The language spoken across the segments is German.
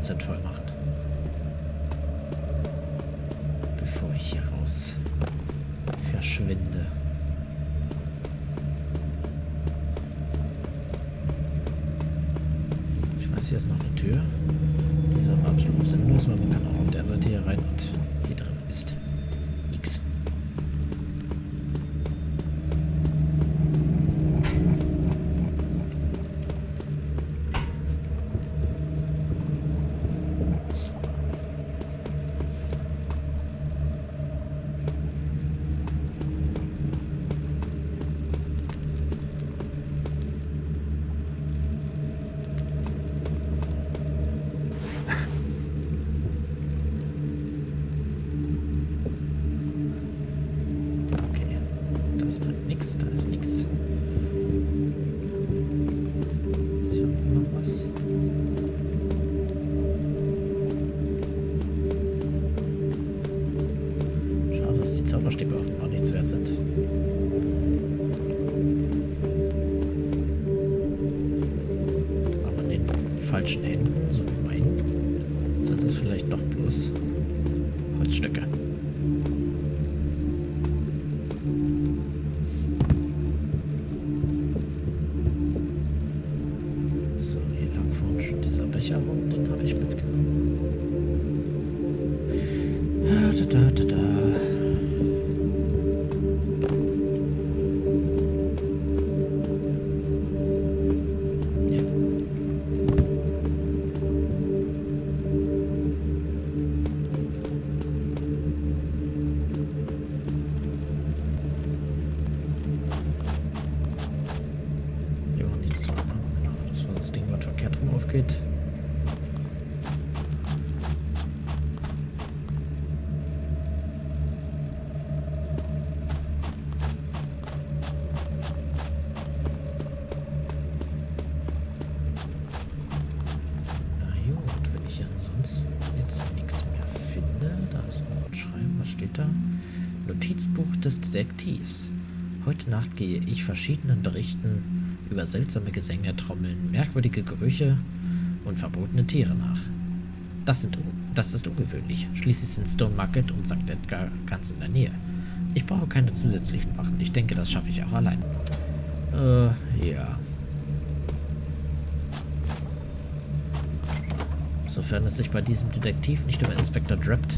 100% voll machen. Bevor ich hier raus verschwinde. Ich weiß, hier ist noch eine Tür. Die ist aber absolut sinnlos, weil man kann auch auf der Seite hier rein und hier drin ist nix. Da ist nichts. Ist hier unten noch was? Schade, dass die Zauberstäbe offenbar nichts wert sind. Aber in den falschen Händen, so wie meinen, sind das vielleicht doch bloß Holzstücke. Den habe ich mitgenommen. Ja. Hier war nichts dran. Das war das Ding, was verkehrt rum aufgeht. Notizbuch des Detektivs. Heute Nacht gehe ich verschiedenen Berichten über seltsame Gesänge, Trommeln, merkwürdige Gerüche und verbotene Tiere nach. Das ist ungewöhnlich. Schließlich sind Stone Market und St. Edgar ganz in der Nähe. Ich brauche keine zusätzlichen Wachen. Ich denke, das schaffe ich auch allein. Ja. Sofern es sich bei diesem Detektiv nicht über Inspektor Drapt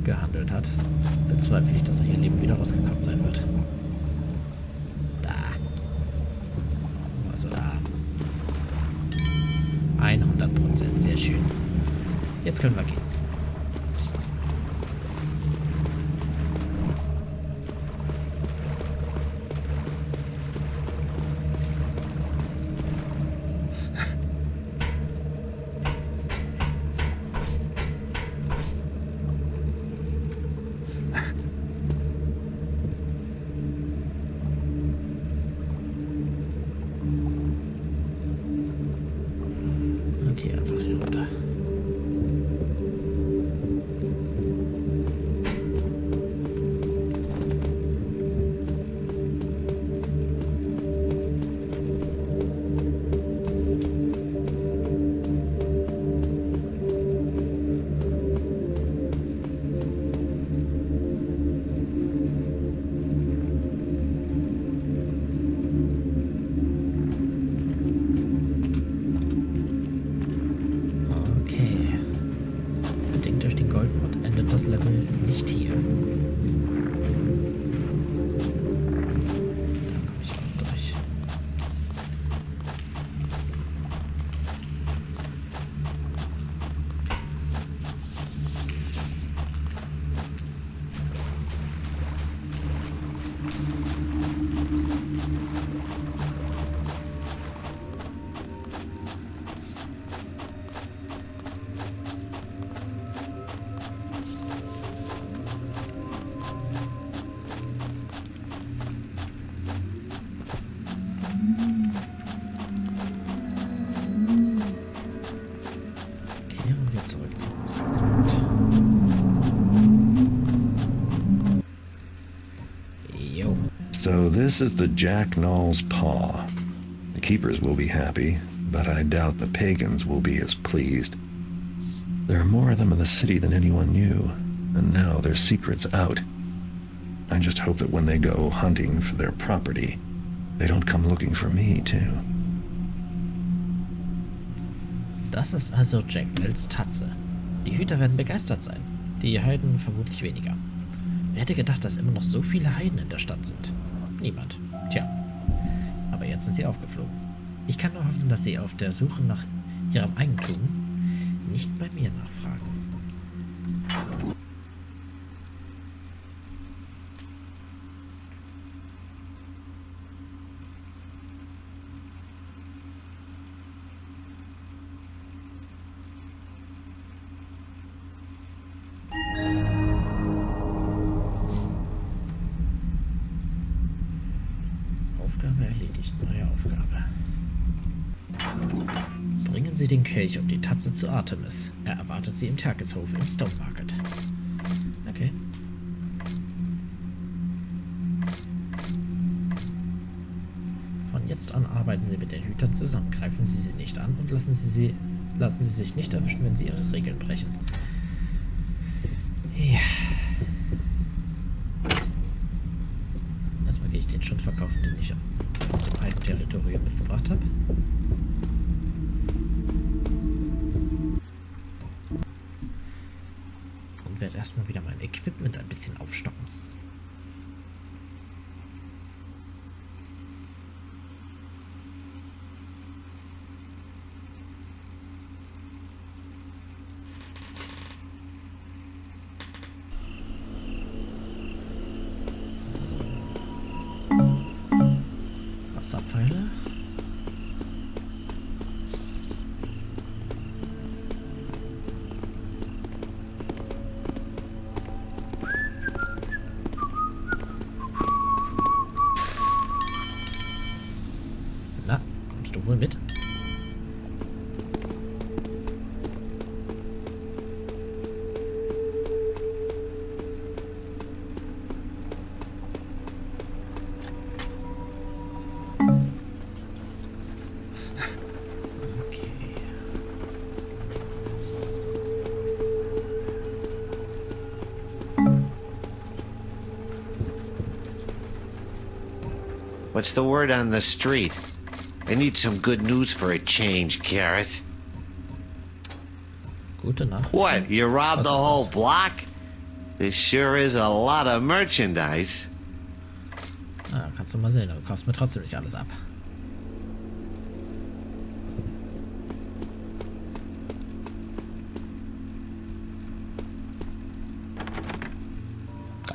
gehandelt hat, bezweifle ich, dass er hier lebend wieder rausgekommen sein wird. Da. Also da. 100%. Sehr schön. Jetzt können wir gehen. Okay, einfach hier runter. Das Level nicht hier. Da komme ich auch durch. So this is the Jack Knoll's paw. The keepers will be happy. but I doubt the pagans will be as pleased. There are more of them in the city than anyone knew, and now their secret's out. I just hope that when they go hunting for their property, they don't come looking for me, too. Das ist also Jack Mills Tatze. Die Hüter werden begeistert sein, die Heiden vermutlich weniger. Wer hätte gedacht, dass immer noch so viele Heiden in der Stadt sind? Niemand. Tja. Aber jetzt sind sie aufgeflogen. Ich kann nur hoffen, dass sie auf der Suche nach ihrem Eigentum nicht bei mir nachfragen. Aufgabe erledigt. Neue Aufgabe. Bringen Sie den Kelch und die Tatze zu Artemis. Er erwartet Sie im Tageshof im Stone Market. Okay. Von jetzt an arbeiten Sie mit den Hütern zusammen. Greifen Sie sie nicht an und lassen Sie sich nicht erwischen, wenn Sie Ihre Regeln brechen. Ja. Erstmal gehe ich den schon verkaufen, den ich aus dem alten Territorium mitgebracht habe. Und werde erstmal wieder mein Equipment ein bisschen aufstocken. Wasserpfeile. Na, kommst du wohl mit? What's the word on the street? I need some good news for a change, Garrett. Gute Nacht. What, you robbed the whole block? This sure is a lot of merchandise. Ah, kannst du mal sehen, du kaufst mir trotzdem nicht alles ab.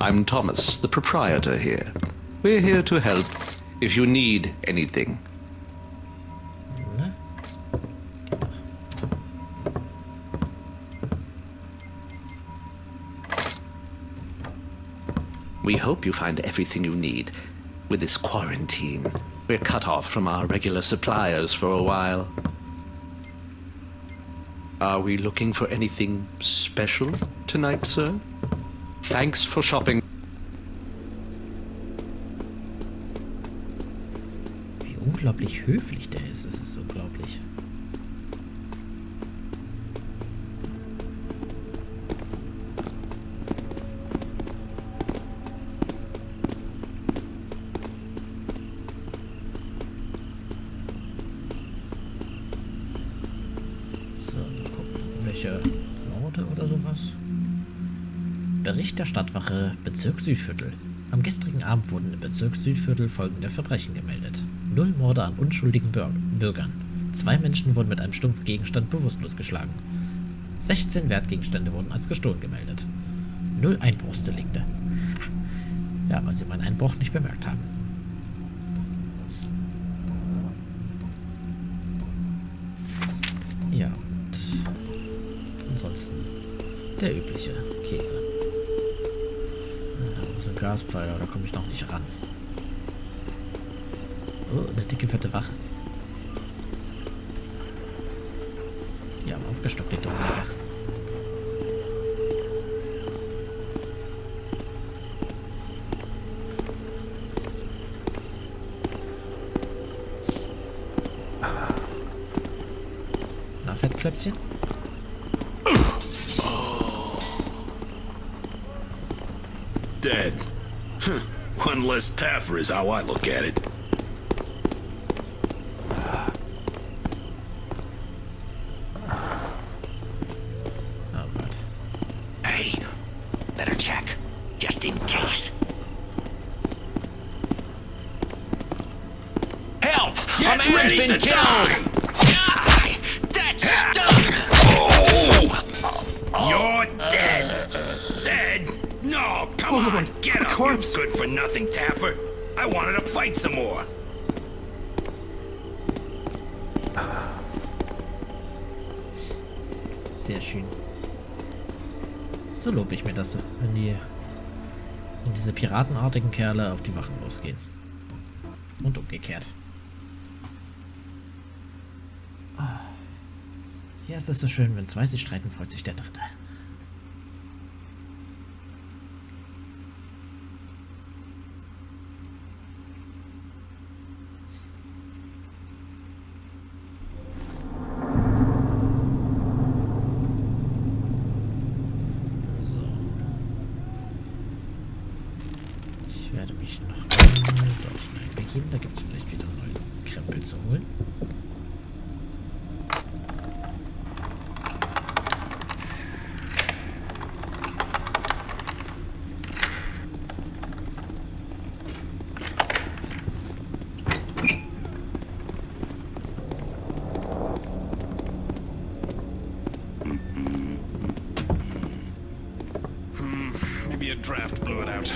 I'm Thomas, the proprietor here. We're here to help if you need anything. Ne? We hope you find everything you need. With this quarantine, we're cut off from our regular suppliers for a while. Are we looking for anything special tonight, sir? Thanks for shopping. Wie unglaublich höflich der ist, es ist unglaublich. So, mal gucken, welche Morde oder sowas. Bericht der Stadtwache Bezirk Südviertel. Am gestrigen Abend wurden im Bezirk Südviertel folgende Verbrechen gemeldet. 0 Morde an unschuldigen Bürgern. 2 Menschen wurden mit einem stumpfen Gegenstand bewusstlos geschlagen. 16 Wertgegenstände wurden als gestohlen gemeldet. 0 Einbruchsdelikte. Ja, weil sie meinen Einbruch nicht bemerkt haben. Ja, und ansonsten der übliche Käse. Da ist ein Gaspfeiler, da komme ich noch nicht ran. Oh, eine dicke, fette Wache. Ja, aufgestockt, die Dummsäcke. Klöpzchen? Dead. One less Taffer is how I look at it. Oh Gott. Hey, better check, just in case. Help! Get A man's ready been to killed! die! Die! That's stunned! Oh! You're dead! Dead? No, come on, get up, you good-for-nothing Taffer. I wanted to fight some more. Sehr schön. So lobe ich mir das, wenn diese piratenartigen Kerle auf die Wachen losgehen. Und umgekehrt. Oh. Hier ist es so schön, wenn zwei sich streiten, freut sich der Dritte. So. Ich werde mich noch einmal dort hineinbegeben. Da gibt es vielleicht wieder einen neuen Krempel zu holen. Maybe a draft blew it out.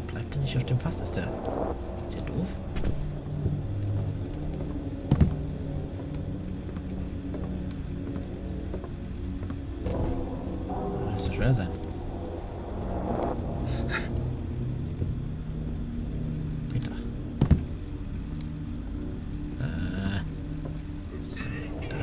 Bleibt er nicht auf dem Fass? Ist der doof? Nicht so schwer sein. Geht doch. So, da.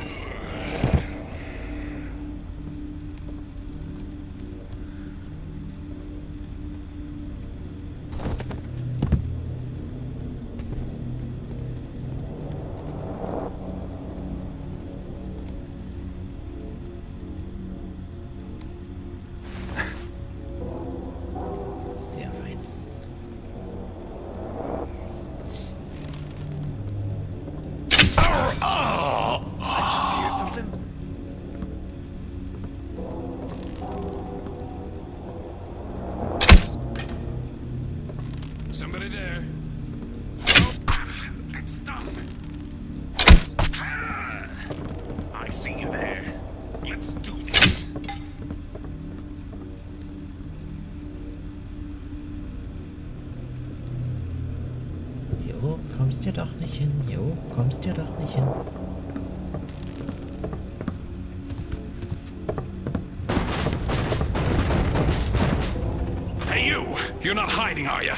Sehr fein. I just hear something. Somebody there? Stop! I see you there. Let's do this. Jo, kommst ja doch nicht hin. Jo, kommst ja doch nicht hin. Hey, you! You're not hiding, are you?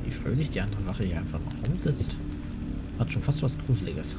Wie fröhlich die andere Wache hier einfach noch rumsitzt. Hat schon fast was Gruseliges.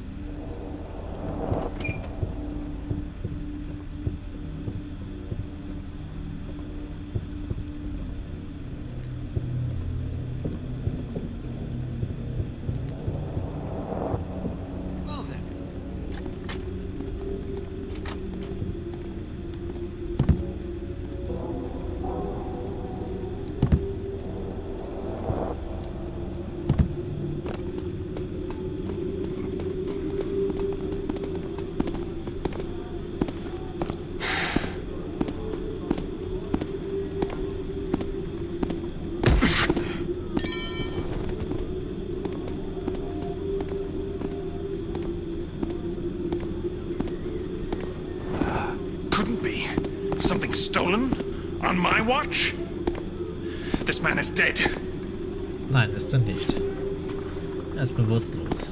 couldn't be. Something stolen? On my watch? This man is dead. Nein, ist er nicht. Er ist bewusstlos.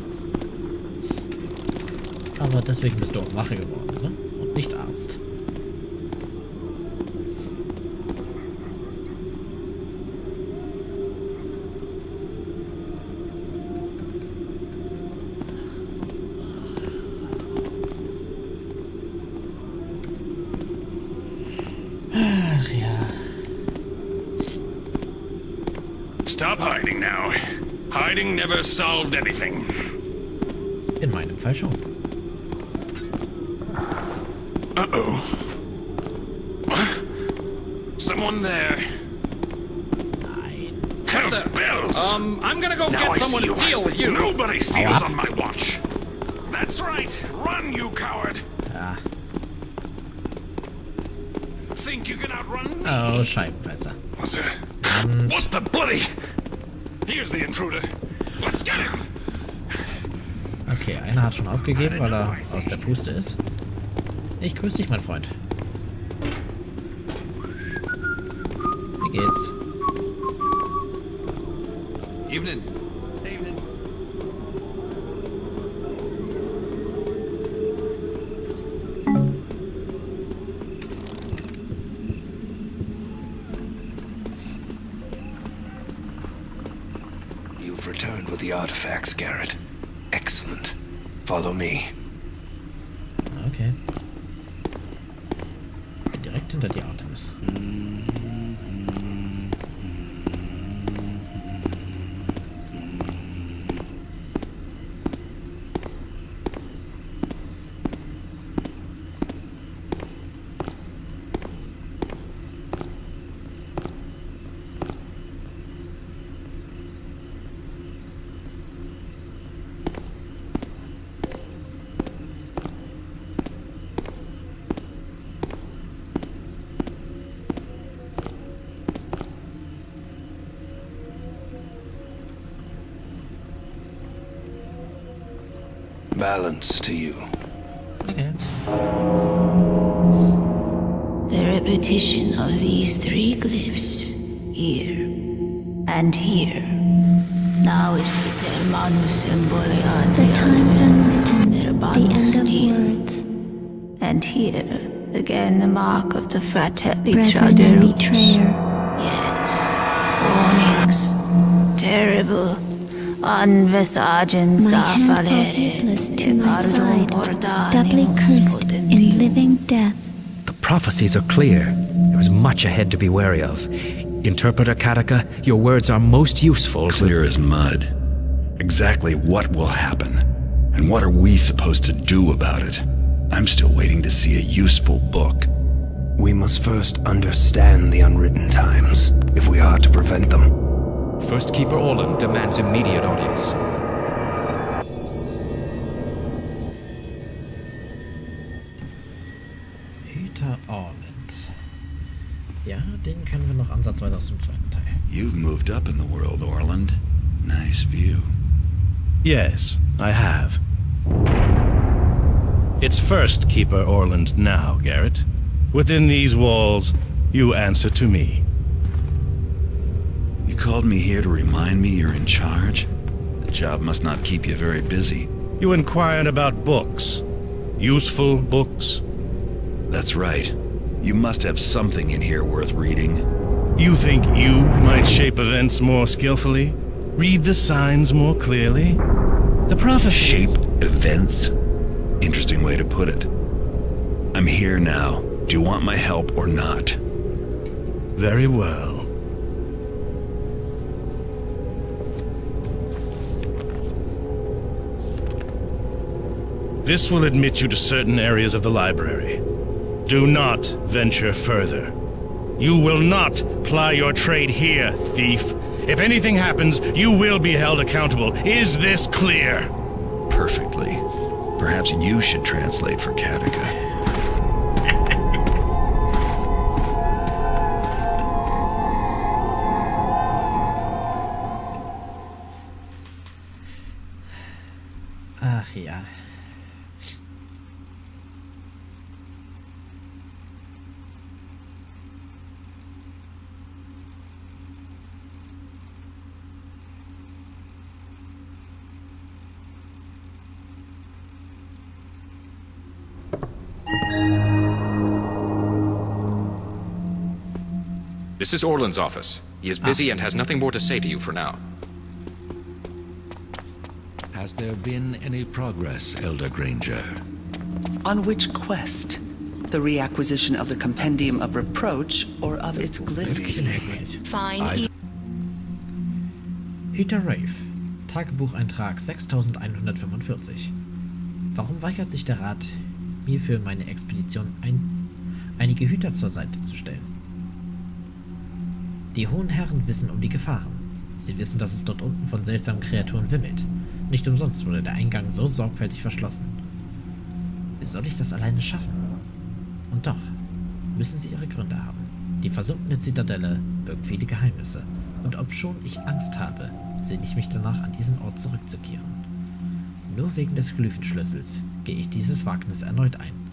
Aber deswegen bist du auch Wache geworden, ne? Und nicht Arzt. Ach ja. Stop hiding now. Hiding never solved anything. In meinem Fall schon. Uh-oh. What? Someone there. Nein. Hell's bells! I'm gonna go Now get I someone see to you. deal with you. Nobody steals on my watch. That's right. Run, you coward. Ja. Think you can outrun me? Oh, Scheibenpresser. Was it? Und What the bloody? Here's the intruder. Let's get him. okay, einer hat schon aufgegeben, weil er aus der Puste ist. Ich grüße dich, mein Freund. Wie geht's? Evening. You've returned with the artifacts, Garrett. Excellent. Follow me. Okay. Direkt hinter die Artemis. Balance to you. Okay. The repetition of these three glyphs, here and here, now is the termanus embolian. The time's unwritten, the Mirabanus end of nil. words. And here, again the mark of the fratelli Brethren and Traderus. betrayer. Yes, warnings, terrible. Anvesagens My hand falls afalere, useless to my pardon side, portanimus doubly cursed in potentium. living death. The prophecies are clear. There is much ahead to be wary of. Interpreter Kataka, your words are most useful to... Clear as mud. Exactly what will happen, and what are we supposed to do about it? I'm still waiting to see a useful book. We must first understand the unwritten times, if we are to prevent them. First Keeper Orland demands immediate audience. Peter Orland. Ja, den kennen wir noch ansatzweise aus dem zweiten Teil. You've moved up in the world, Orland. Nice view. Yes, I have. It's First Keeper Orland now, Garrett. Within these walls, you answer to me. You called me here to remind me you're in charge? The job must not keep you very busy. You inquired about books. Useful books. That's right. You must have something in here worth reading. You think you might shape events more skillfully? Read the signs more clearly? The prophecies... Shape events? Interesting way to put it. I'm here now. Do you want my help or not? Very well. This will admit you to certain areas of the library. Do not venture further. You will not ply your trade here, thief. If anything happens, you will be held accountable. Is this clear? Perfectly. Perhaps you should translate for Kataka. Ach ja. This is Orland's office. He is busy and has nothing more to say to you for now. Has there been any progress, Elder Granger? On which quest? The reacquisition of the Compendium of Reproach or of its glyphs? Fine. Hüter Rafe. Tagebucheintrag 6145. Warum weigert sich der Rat, mir für meine Expedition einige Hüter zur Seite zu stellen? Die hohen Herren wissen um die Gefahren. Sie wissen, dass es dort unten von seltsamen Kreaturen wimmelt. Nicht umsonst wurde der Eingang so sorgfältig verschlossen. Wie soll ich das alleine schaffen? Und doch müssen sie ihre Gründe haben. Die versunkene Zitadelle birgt viele Geheimnisse. Und obschon ich Angst habe, sehne ich mich danach, an diesen Ort zurückzukehren. Nur wegen des Glyphenschlüssels gehe ich dieses Wagnis erneut ein.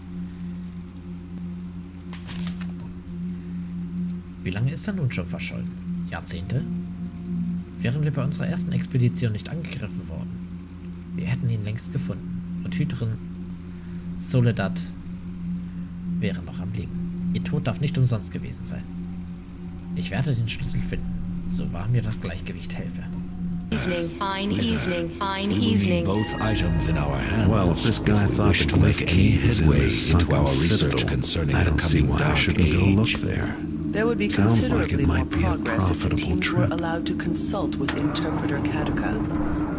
Wie lange ist er nun schon verschollen? Jahrzehnte? Wären wir bei unserer ersten Expedition nicht angegriffen worden? Wir hätten ihn längst gefunden und Hüterin Soledad wäre noch am Leben. Ihr Tod darf nicht umsonst gewesen sein. Ich werde den Schlüssel finden, so wahr mir das Gleichgewicht helfe. Fine evening. Both items in our hands. Well, if this guy thought the glyph key was in the sunken citadel, I don't see why I shouldn't go look there. There would be Sounds like it considerably more might be a progress if the profitable teams were trip. allowed to consult with Interpreter Kaduka.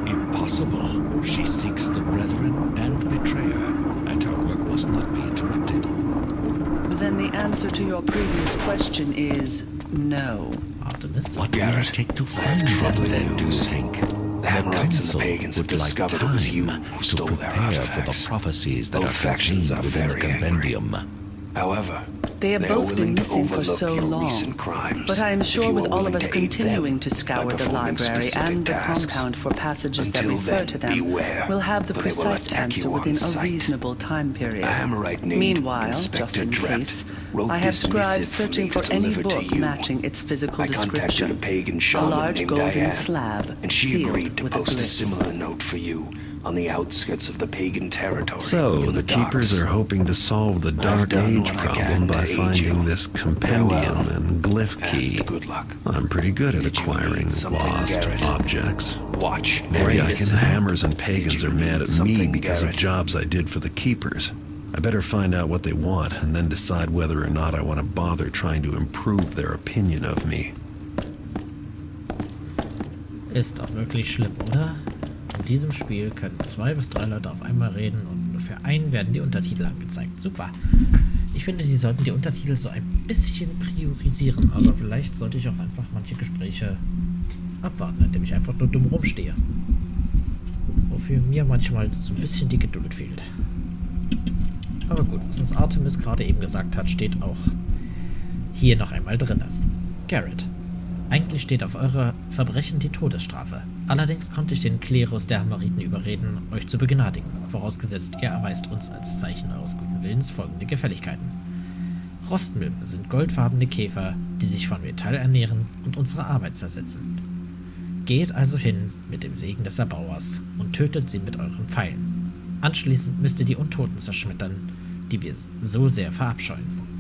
Impossible. She seeks the Brethren and Betrayer, and her work must not be interrupted. Then the answer to your previous question is no. Artemis? What will it take to find them, then, do you think? The Hammerite and the Pagans have discovered it was you who stole their artifacts. For the prophecies that both factions are very compendium. However, they have both been missing for so long, but I am sure with all of us continuing to scour the library and the compound for passages that refer to them, we'll have the precise answer within a reasonable time period. Meanwhile, just in case, I have scribes searching for any book matching its physical description. A large golden slab, and she sealed agreed to with a post a glyph. similar note for you on the outskirts of the pagan territory. So, the Keepers are hoping to solve the Dark Age problem by finding this compendium and glyph key. Good luck. I'm pretty good at acquiring lost objects. Watch. Maybe I can. Hammers and pagans are mad at me because of jobs I did for the Keepers. I better find out what they want and then decide whether or not I want to bother trying to improve their opinion of me. Ist auch wirklich schlimm, oder? In diesem Spiel können 2 bis 3 Leute auf einmal reden und nur für einen werden die Untertitel angezeigt. Super. Ich finde, sie sollten die Untertitel so ein bisschen priorisieren, aber vielleicht sollte ich auch einfach manche Gespräche abwarten, indem ich einfach nur dumm rumstehe. Wofür mir manchmal so ein bisschen die Geduld fehlt. Aber gut, was uns Artemis gerade eben gesagt hat, steht auch hier noch einmal drinne. Garrett. Eigentlich steht auf eure Verbrechen die Todesstrafe. Allerdings konnte ich den Klerus der Hammeriten überreden, euch zu begnadigen, vorausgesetzt ihr erweist uns als Zeichen eures guten Willens folgende Gefälligkeiten. Rostmilben sind goldfarbene Käfer, die sich von Metall ernähren und unsere Arbeit zersetzen. Geht also hin mit dem Segen des Erbauers und tötet sie mit euren Pfeilen. Anschließend müsst ihr die Untoten zerschmettern, die wir so sehr verabscheuen.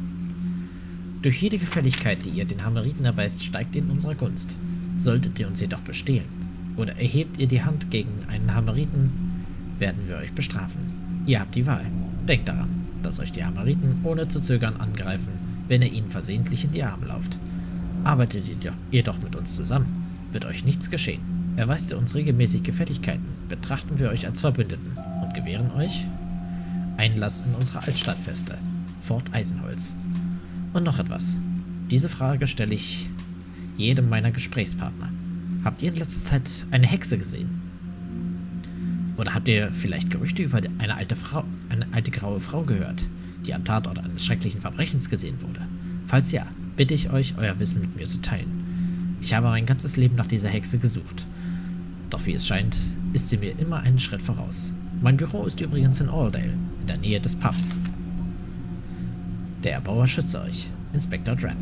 Durch jede Gefälligkeit, die ihr den Hammeriten erweist, steigt ihr in unserer Gunst. Solltet ihr uns jedoch bestehlen oder erhebt ihr die Hand gegen einen Hammeriten, werden wir euch bestrafen. Ihr habt die Wahl. Denkt daran, dass euch die Hammeriten ohne zu zögern angreifen, wenn ihr ihnen versehentlich in die Arme lauft. Arbeitet ihr doch mit uns zusammen, wird euch nichts geschehen. Erweist ihr uns regelmäßig Gefälligkeiten, betrachten wir euch als Verbündeten und gewähren euch Einlass in unsere Altstadtfeste, Fort Eisenholz. Und noch etwas. Diese Frage stelle ich jedem meiner Gesprächspartner. Habt ihr in letzter Zeit eine Hexe gesehen? Oder habt ihr vielleicht Gerüchte über eine alte graue Frau gehört, die am Tatort eines schrecklichen Verbrechens gesehen wurde? Falls ja, bitte ich euch, euer Wissen mit mir zu teilen. Ich habe mein ganzes Leben nach dieser Hexe gesucht. Doch wie es scheint, ist sie mir immer einen Schritt voraus. Mein Büro ist übrigens in Alldale, in der Nähe des Pubs. Der Erbauer schütze euch, Inspektor Dredd.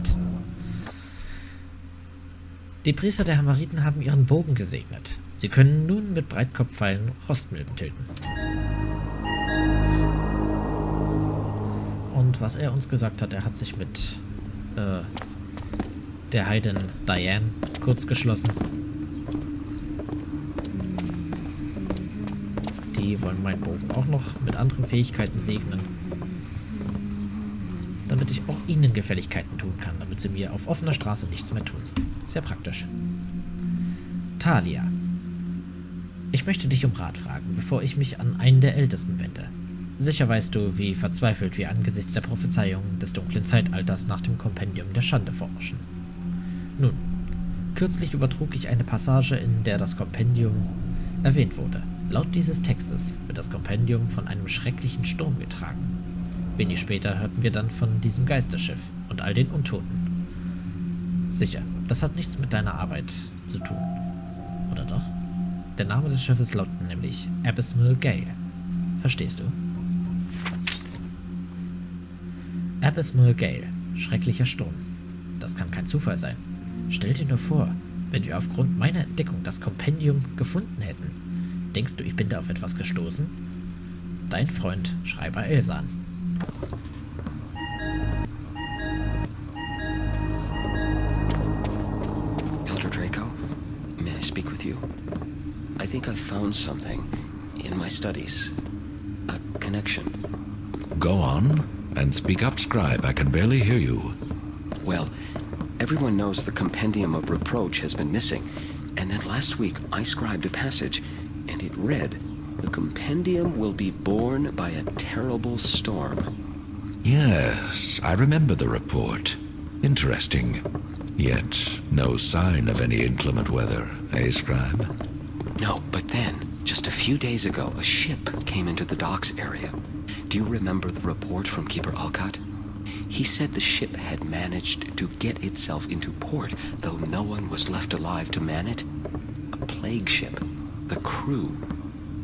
Die Priester der Hammeriten haben ihren Bogen gesegnet. Sie können nun mit Breitkopfpfeilen Rostmilben töten. Und was er uns gesagt hat, er hat sich mit der Heidin Diane kurzgeschlossen. Die wollen meinen Bogen auch noch mit anderen Fähigkeiten segnen, damit ich auch ihnen Gefälligkeiten tun kann, damit sie mir auf offener Straße nichts mehr tun. Sehr praktisch. Talia. Ich möchte dich um Rat fragen, bevor ich mich an einen der Ältesten wende. Sicher weißt du, wie verzweifelt wir angesichts der Prophezeiung des dunklen Zeitalters nach dem Kompendium der Schande forschen. Nun, kürzlich übertrug ich eine Passage, in der das Kompendium erwähnt wurde. Laut dieses Textes wird das Kompendium von einem schrecklichen Sturm getragen. Wenig später hörten wir dann von diesem Geisterschiff und all den Untoten. Sicher, das hat nichts mit deiner Arbeit zu tun. Oder doch? Der Name des Schiffes lautet nämlich Abysmal Gale. Verstehst du? Abysmal Gale, schrecklicher Sturm. Das kann kein Zufall sein. Stell dir nur vor, wenn wir aufgrund meiner Entdeckung das Kompendium gefunden hätten. Denkst du, ich bin da auf etwas gestoßen? Dein Freund, Schreiber Elsan. Elder Draco, may I speak with you? I think I've found something in my studies. A connection. Go on, and speak up, Scribe. I can barely hear you. Well, everyone knows the Compendium of Reproach has been missing, and then last week I scribed a passage, and it read, "The Compendium will be borne by a terrible storm." Yes, I remember the report. Interesting. Yet, no sign of any inclement weather, eh, Scribe? No, but then, just a few days ago, a ship came into the docks area. Do you remember the report from Keeper Alcott? He said the ship had managed to get itself into port, though no one was left alive to man it. A plague ship. The crew,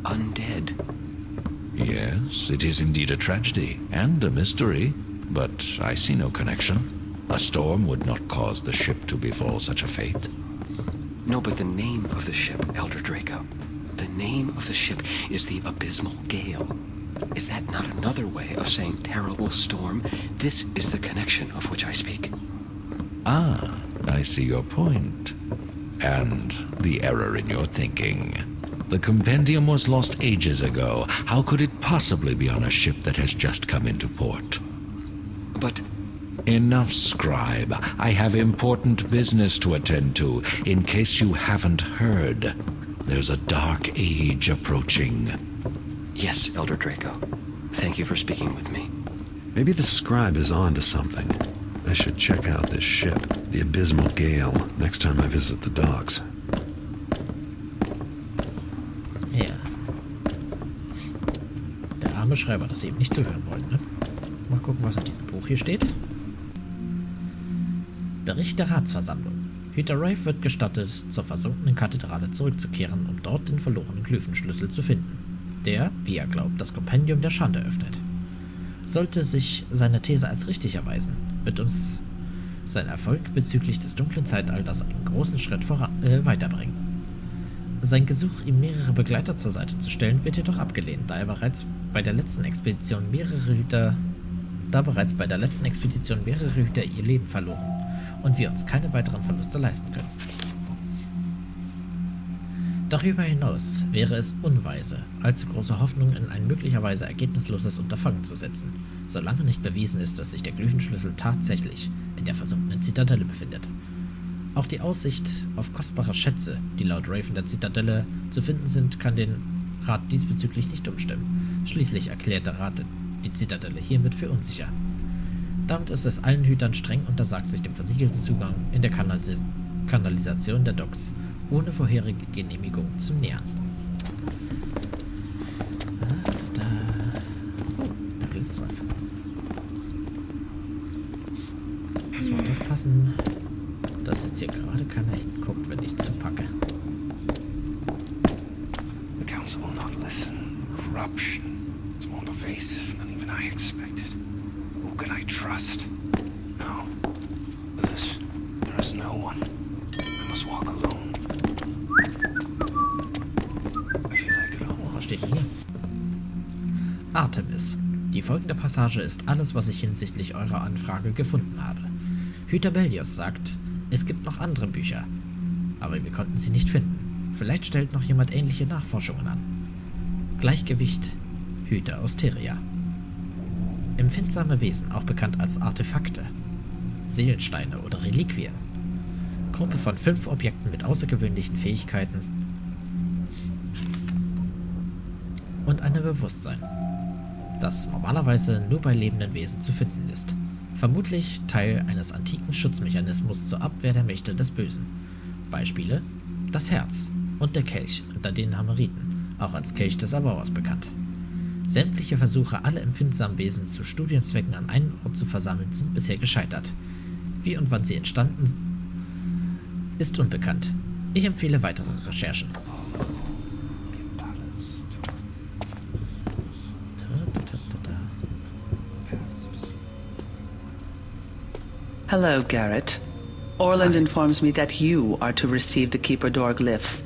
undead. Yes, it is indeed a tragedy, and a mystery, but I see no connection. A storm would not cause the ship to befall such a fate. No, but the name of the ship, Elder Draco. The name of the ship is the Abysmal Gale. Is that not another way of saying terrible storm? This is the connection of which I speak. Ah, I see your point. And the error in your thinking. The compendium was lost ages ago. How could it possibly be on a ship that has just come into port? But... Enough, Scribe. I have important business to attend to, in case you haven't heard. There's a dark age approaching. Yes, Elder Draco. Thank you for speaking with me. Maybe the scribe is on to something. I should check out this ship, the Abysmal Gale, next time I visit the docks. Ja. Der arme Schreiber, das eben nicht zuhören wollen, ne? Mal gucken, was in diesem Buch hier steht. Bericht der Ratsversammlung. Hüter Rafe wird gestattet, zur versunkenen Kathedrale zurückzukehren, um dort den verlorenen Glyphenschlüssel zu finden, der, wie er glaubt, das Kompendium der Schande öffnet. Sollte sich seine These als richtig erweisen, wird uns sein Erfolg bezüglich des dunklen Zeitalters einen großen Schritt weiterbringen. Sein Gesuch, ihm mehrere Begleiter zur Seite zu stellen, wird jedoch abgelehnt, da bereits bei der letzten Expedition mehrere Hüter ihr Leben verloren und wir uns keine weiteren Verluste leisten können. Darüber hinaus wäre es unweise, allzu große Hoffnung in ein möglicherweise ergebnisloses Unterfangen zu setzen, solange nicht bewiesen ist, dass sich der Glyphenschlüssel tatsächlich in der versunkenen Zitadelle befindet. Auch die Aussicht auf kostbare Schätze, die laut Rafe in der Zitadelle zu finden sind, kann den Rat diesbezüglich nicht umstimmen. Schließlich erklärt der Rat die Zitadelle hiermit für unsicher. Damit ist es allen Hütern streng untersagt, sich dem versiegelten Zugang in der Kanalisation der Docks ohne vorherige Genehmigung zu nähern. Da glänzt was. Muss mal aufpassen, dass jetzt hier gerade keiner hinguckt, wenn ich zupacke. The council will not listen. Corruption. It's more pervasive than even I expected. Who can I trust? No. For this, there is no one. I must walk alone. Was steht denn hier? Artemis. Die folgende Passage ist alles, was ich hinsichtlich eurer Anfrage gefunden habe. Hüter Bellios sagt, Es gibt noch andere Bücher, aber wir konnten sie nicht finden. Vielleicht stellt noch jemand ähnliche Nachforschungen an. Gleichgewicht, Hüter aus Teria. Empfindsame Wesen, auch bekannt als Artefakte, Seelensteine oder Reliquien. Gruppe von 5 Objekten mit außergewöhnlichen Fähigkeiten und einem Bewusstsein, das normalerweise nur bei lebenden Wesen zu finden ist. Vermutlich Teil eines antiken Schutzmechanismus zur Abwehr der Mächte des Bösen. Beispiele: das Herz und der Kelch unter den Hammeriten, auch als Kelch des Erbauers bekannt. Sämtliche Versuche, alle empfindsamen Wesen zu Studienzwecken an einen Ort zu versammeln, sind bisher gescheitert. Wie und wann sie entstanden, ist unbekannt. Ich empfehle weitere Recherchen. Hello, Garrett. Orland informs me that you are to receive the Keeper Door glyph.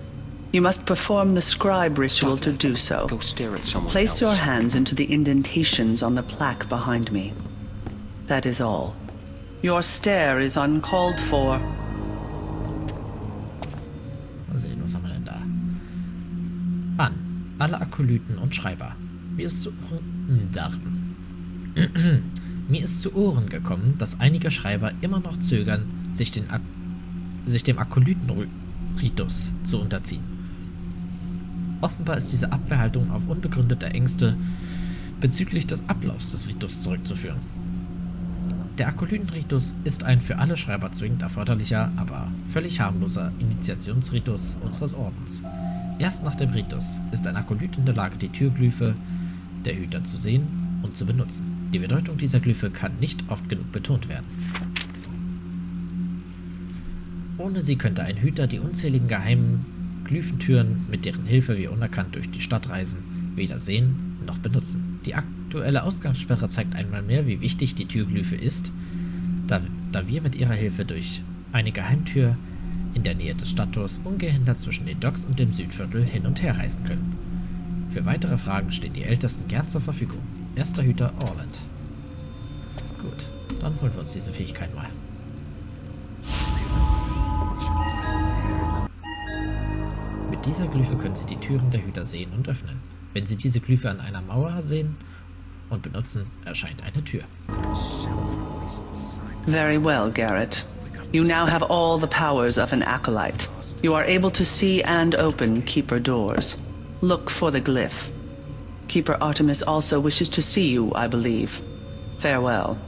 You must perform the scribe ritual to do so. Go stare at someone Place else. your hands into the indentations on the plaque behind me. That is all. Your stare is uncalled for. Mal sehen, was haben wir denn da? An alle Akolyten und Schreiber. Mir ist zu Ohren gekommen, dass einige Schreiber immer noch zögern, sich dem Akolytenritus zu unterziehen. Offenbar ist diese Abwehrhaltung auf unbegründete Ängste bezüglich des Ablaufs des Ritus zurückzuführen. Der Akolytenritus ist ein für alle Schreiber zwingend erforderlicher, aber völlig harmloser Initiationsritus unseres Ordens. Erst nach dem Ritus ist ein Akolyt in der Lage, die Türglyphe der Hüter zu sehen und zu benutzen. Die Bedeutung dieser Glyphe kann nicht oft genug betont werden. Ohne sie könnte ein Hüter die unzähligen geheimen Glyphentüren, mit deren Hilfe wir unerkannt durch die Stadt reisen, weder sehen noch benutzen. Die aktuelle Ausgangssperre zeigt einmal mehr, wie wichtig die Türglyphe ist, da wir mit ihrer Hilfe durch eine Geheimtür in der Nähe des Stadttors ungehindert zwischen den Docks und dem Südviertel hin und her reisen können. Für weitere Fragen stehen die Ältesten gern zur Verfügung. Erster Hüter Orland. Gut, dann holen wir uns diese Fähigkeit mal. Mit dieser Glyphe können Sie die Türen der Hüter sehen und öffnen. Wenn Sie diese Glyphe an einer Mauer sehen und benutzen, erscheint eine Tür. Very well, Garrett. You now have all the powers of an acolyte. You are able to see and open Keeper doors. Look for the glyph. Keeper Artemis also wishes to see you, I believe. Farewell.